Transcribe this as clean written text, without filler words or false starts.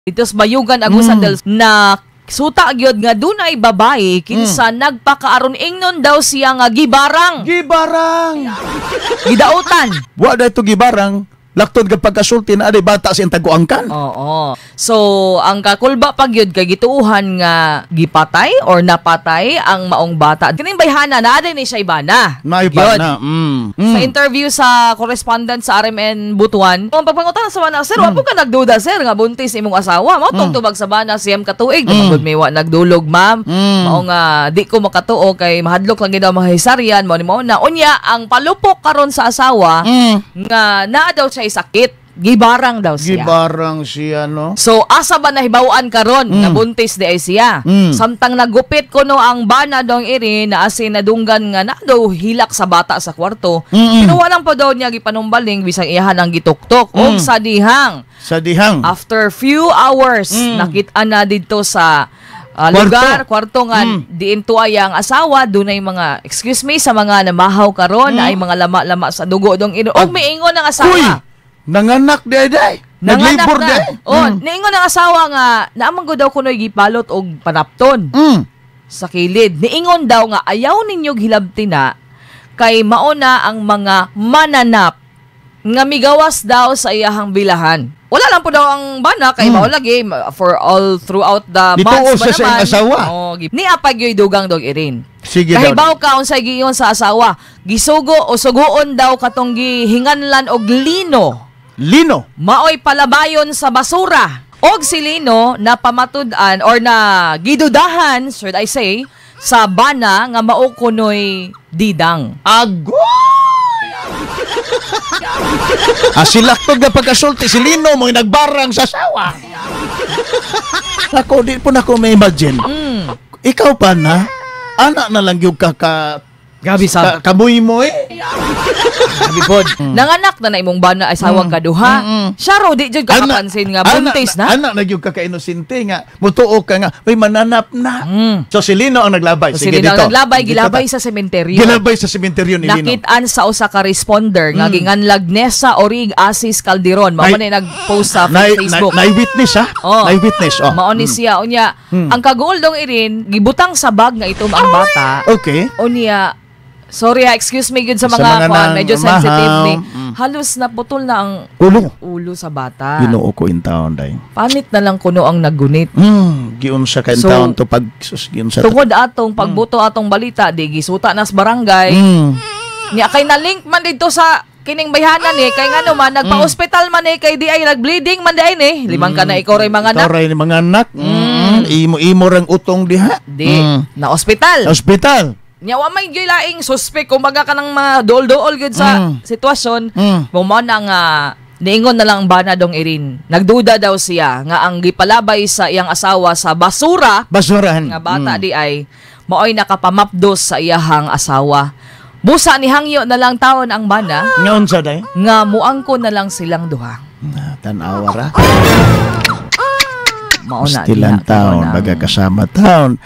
Dito sa Bayugan, Agusan del na suta gyud nga dunay babae kinsa nagpakaaron ingnon daw siya nga gibarang. Gidautan. Wa da ito gibarang. Laktod kapag kasulti na aday bata siyang taguangkan. Oo. So, ang kakulba pag yun kay gituuhan nga gipatay or napatay ang maong bata. Kining bayhana na aday ni siya ibana. Maibana. Sa interview sa correspondent sa RMN Butuan, ang pagpangutan sa bana, sir, wapo ka nagduda, sir, nga buntis imong asawa. Mao tong tubag sa bana siyam katuig. Napagod may wa nagdulog, ma'am. Mao nga di ko makatuo kay mahadlok lang gid mga hisaryan mao na unya ang palupok karon sa asawa nga naa daw siya sakit. Gibarang daw siya. Gibarang siya, no? So, asa ba nahibawaan karon na buntis di ay siya? Samtang nagupit ko no ang bana dong iri na asin nadunggan nga na daw hilak sa bata sa kwarto. Kinuha lang po daw niya gipanumbaling bisang iyahan ang gituktok. Og sa dihang. After few hours, nakita na dito sa lugar, kwarto nga diin tuay ang asawa, dunay mga, excuse me, sa mga namahaw karon na ay mga lama-lama sa dugo dong iri. Og miingon ang asawa. Uy! Nanganak day. Naglibor day. Niingon ang asawa nga, naamang ko daw kuno'y gipalot og panapton sa kilid. Niingon daw nga, ayaw ninyo hilabti na kay mauna ang mga mananap nga migawas daw sa iyahang bilahan. Wala lang po daw ang bana kay mao lagi for all throughout the months ba naman. Asawa. Ni apag yoy dugang dog irin. Sige daw. Kahibaw ka unsay giingon sa asawa. Gisugo o sugoon daw katong gihinganlan og lino. Maoy palabayon sa basura. Og si Lino na pamatud-an or na gidudahan, should I say, sa bana nga mao kunoy didang. Agoy! Silaktog na pagkasulti si Lino mo nagbarang sa asawa. Ako, di po na ko may imagine. Ikaw pa na, anak na lang yung gabi sa kabuy mo Gabi pod. Nanganak na imong bana asawang kaduha. Siya ro di jud kakapansin nga buntis na. Anak na gyud ka inosente nga mutuo ka nga may mananap na. So si Lino ang naglabay. Sige dito. Gilabay sa sementeryo. Gilabay sa sementeryo ni Lino. Nakitaan sa usa ka responder nga ginganlag Nessa Orig Asis Calderon. Mao man nag-post sa Facebook. Nay-witness ha? Nay-witness. Mao ni siya unya. Ang kagol dong irin gibutang sa bag nga itom ang bata. Okay. Unya sorry excuse me good sa mga medyo sensitive ni. Halos naputol na ang ulo sa bata. Ginoo ko in town day. Panit na lang kuno ang naggunit. Giun sa kain town to pag giun sa. Tungod atong pagbuto atong balita di gisuta nas barangay. Nya kay na link man dito sa kining bayhanan kay ngano man nagpa-hospital man kay di ay nag-bleeding man di ay limang ka na ikaw ray mga anak. Ikaw ray mga anak. Imo rang utong diha. Di na ospital. Nyawa may gilaing suspect kumbaga ka ng mga dool-dool gud sa sitwasyon. Mo na nga niingon na lang bana dong irin. Nagduda daw siya nga ang gipalabay sa iyang asawa sa basurahan nga bata di ay maoy nakapamapdos sa iyahang asawa. Busa ni hangyo na lang taon ang bana. Ngaon sa day? Nga muangko na lang silang duha. Tanawa ra. Mauna Stilan taon, magkakasama taon.